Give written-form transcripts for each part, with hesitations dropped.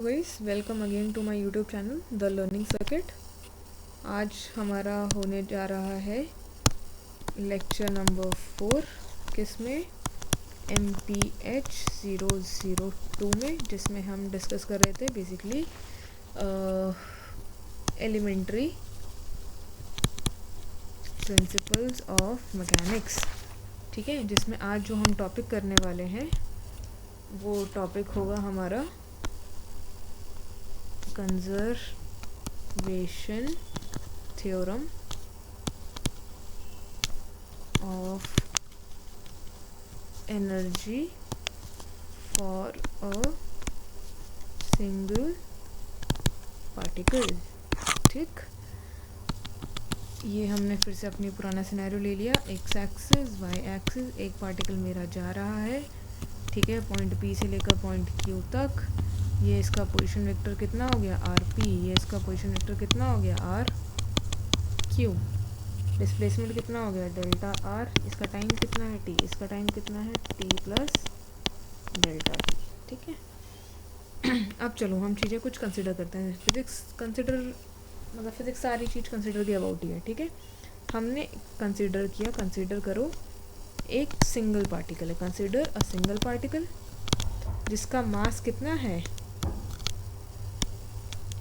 Guys, welcome again to my YouTube channel the learning circuit. आज हमारा होने जा रहा है लेक्चर नंबर 4 किसमें MPH002 में, जिसमें हम डिस्कस कर रहे थे basically elementary principles of mechanics. ठीक है, जिसमें आज जो हम टॉपिक करने वाले हैं वो टॉपिक होगा हमारा conservation theorem of energy for a single particle. ठीक, ये हमने फिर से अपनी पुराना सिनेरियो ले लिया। एक्स एक्सिस, वाई एक्सिस, एक पार्टिकल मेरा जा रहा है, ठीक है, पॉइंट पी से लेकर पॉइंट क्यू तक। ये इसका पोजीशन वेक्टर कितना हो गया, आर पी। ये इसका पोजीशन वेक्टर कितना हो गया, आर क्यू। डिस्प्लेसमेंट कितना हो गया, डेल्टा आर। इसका टाइम कितना है, टी। इसका टाइम कितना है, टी प्लस डेल्टा टी। ठीक है, अब चलो हम चीज़ें कुछ कंसिडर करते हैं। फिजिक्स कंसिडर मतलब फिजिक्स सारी चीज़ कंसिडर के अबाउट ही है। ठीक है, हमने कंसिडर किया, कंसिडर करो एक सिंगल पार्टिकल है। कंसिडर अ सिंगल पार्टिकल जिसका मास कितना है,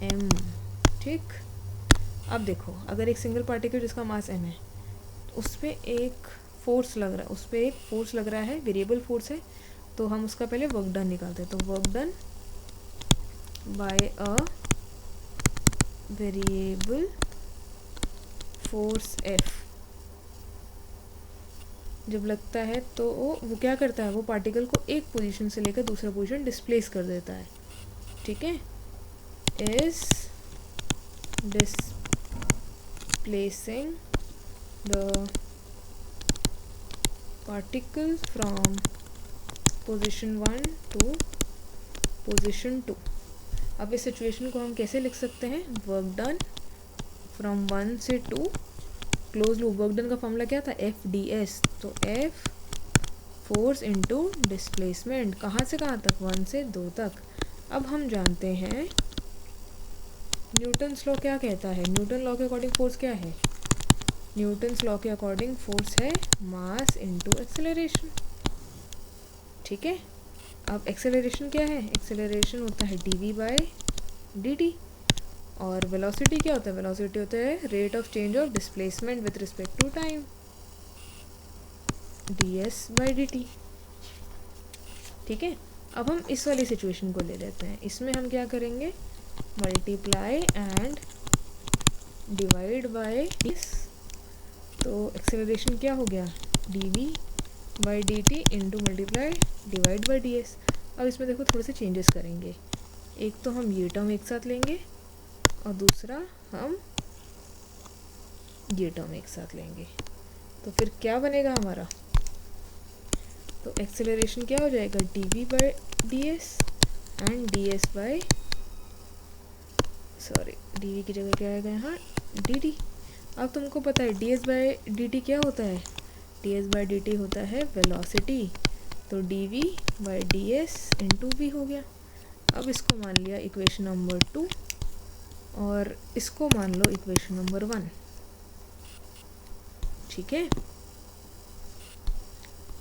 m। ठीक, अब देखो, अगर एक सिंगल पार्टिकल जिसका मास m है, उस पर एक फोर्स लग रहा है, उस पर एक फोर्स लग रहा है, वेरिएबल फोर्स है, तो हम उसका पहले वर्क डन निकालते हैं। तो work done by a variable force f जब लगता है तो वो क्या करता है, वो पार्टिकल को एक पोजीशन से लेकर दूसरा पोजीशन डिस्प्लेस कर देता है। ठीक है, is displacing the particle from position 1 to position 2। अब इस सिचुएशन को हम कैसे लिख सकते हैं, वर्क डन फ्रॉम 1 से 2 क्लोज लूप। वर्क डन का फॉर्मूला क्या था, एफ डी एस। तो एफ फोर्स इनटू डिस्प्लेसमेंट, कहाँ से कहाँ तक, 1 से 2 तक। अब हम जानते हैं न्यूटन्स लॉ क्या कहता है। न्यूटन लॉ के अकॉर्डिंग फोर्स क्या है, न्यूटन्स लॉ के अकॉर्डिंग फोर्स है मास इनटू एक्सेलरेशन। ठीक है, अब एक्सेलरेशन क्या है, एक्सेलरेशन होता है dv बाय dt। और वेलोसिटी क्या होता है, वेलोसिटी होता है rate of change of displacement with respect to time, ds by dt। ठीक है, अब हम इस वाली सिचुएशन को ले लेते हैं। इसमें हम क्या करेंगे, multiply and divide by ds। तो एक्सेलरेशन क्या हो गया, dv by D T into multiply divide by D S. अब इसमें देखो थोड़े से चेंजेस करेंगे। एक तो हम ये टर्म एक साथ लेंगे और दूसरा हम ये टर्म एक साथ लेंगे। तो फिर क्या बनेगा हमारा, तो एक्सेलरेशन क्या हो जाएगा, D V by D S and D S by, sorry D V की जगह क्या आएगा यहाँ, डी टी। अब तुमको पता है D S by D T क्या होता है, D S by D T होता है वेलोसिटी। तो D V by D S into V हो गया। अब इसको मान लिया इक्वेशन नंबर 2 और इसको मान लो इक्वेशन नंबर 1। ठीक है,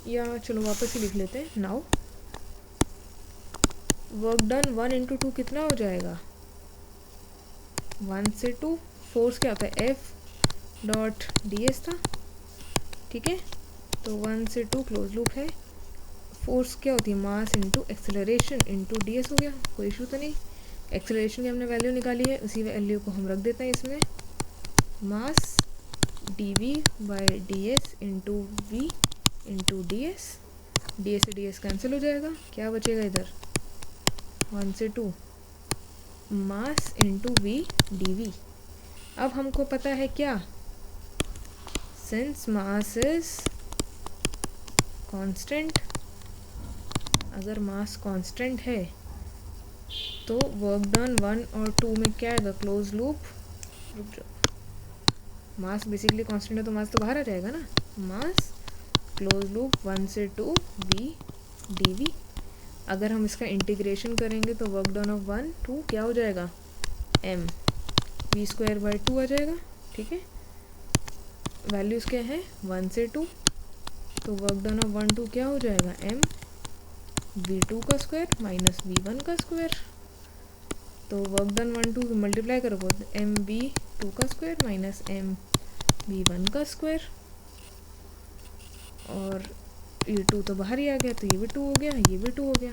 या चलो वापस ही लिख लेते हैं। नाउ वर्क डन 1 इंटू 2 कितना हो जाएगा, 1 से 2। फोर्स क्या होता है, एफ डॉट डी एस था। ठीक है, तो 1 से 2 क्लोज लूप है। फोर्स क्या होती है, mass into acceleration into D S हो गया, कोई इशू तो नहीं। एक्सेलरेशन की हमने वैल्यू निकाली है, उसी वैल्यू को हम रख देते हैं इसमें, mass D V by D S into V into D S. D S से डी एस कैंसिल हो जाएगा, क्या बचेगा इधर, 1 से 2 mass into V D V. अब हमको पता है क्या, सिंस मास इज कांस्टेंट, अगर मास कांस्टेंट है तो वर्क डन 1 और 2 में क्या आएगा, क्लोज लूप। रुक जाओ, मास बेसिकली कांस्टेंट है तो मास तो बाहर आ जाएगा ना, मास क्लोज लूप 1 से 2 वी डी वी। अगर हम इसका इंटीग्रेशन करेंगे तो वर्क डन ऑफ 1 2 क्या हो जाएगा, m v²/2 आ जाएगा। ठीक है, वैल्यूज़ क्या है 1 से 2, तो वर्क डन ऑफ 1 2 क्या हो जाएगा, m v2 का स्क्वायर माइनस v1 का स्क्वायर। तो वर्क डन 1 2 मल्टीप्लाई करो m v2 का स्क्वायर माइनस m v1 का स्क्वायर, और ये 2 तो बाहर ही आ गया, तो ये भी 2 हो गया, ये भी 2 हो गया।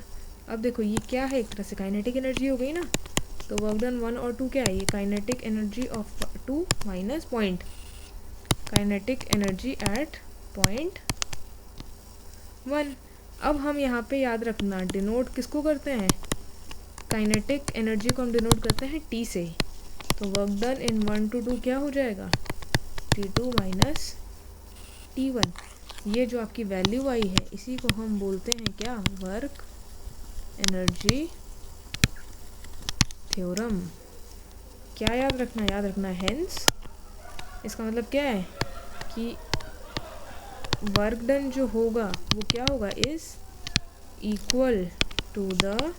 अब देखो ये क्या है, एक तरह से काइनेटिक एनर्जी हो गई ना। तो वर्क डन 1 और 2 क्या है, ये kinetic energy of 2 minus point, kinetic energy at point 1। अब हम यहाँ पे याद रखना, डिनोट किसको करते हैं, काइनेटिक एनर्जी को हम डिनोट करते हैं T से। तो वर्क डन इन 1 to 2 क्या हो जाएगा, T2 माइनस T1। ये जो आपकी वैल्यू आई है इसी को हम बोलते हैं क्या, वर्क एनर्जी थ्योरम। क्या याद रखना, याद रखना हेंस, इसका मतलब क्या है कि वर्क डन जो होगा वो क्या होगा, is equal to the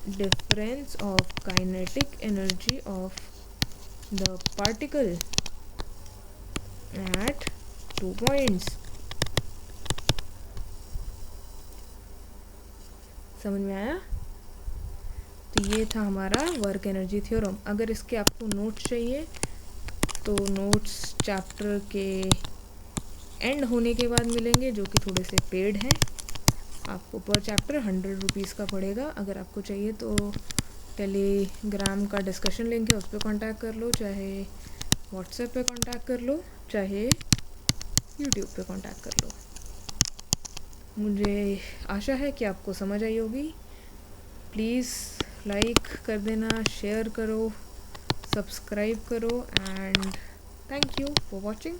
difference of kinetic energy of the particle at 2 points. समझ में आया। तो ये था हमारा वर्क एनर्जी थ्योरम। अगर इसके आपको नोट्स चाहिए तो नोट्स चैप्टर के एंड होने के बाद मिलेंगे, जो कि थोड़े से पेड हैं। आपको पर चैप्टर 100 रुपीज़ का पड़ेगा। अगर आपको चाहिए तो टेलीग्राम का डिस्कशन लिंक है, उस पर कॉन्टैक्ट कर लो, चाहे व्हाट्सएप पे कॉन्टैक्ट कर लो, चाहे यूट्यूब पे कॉन्टैक्ट कर लो। मुझे आशा है कि आपको समझ आई होगी। प्लीज़ लाइक कर देना, शेयर करो, सब्सक्राइब करो, and thank you for watching.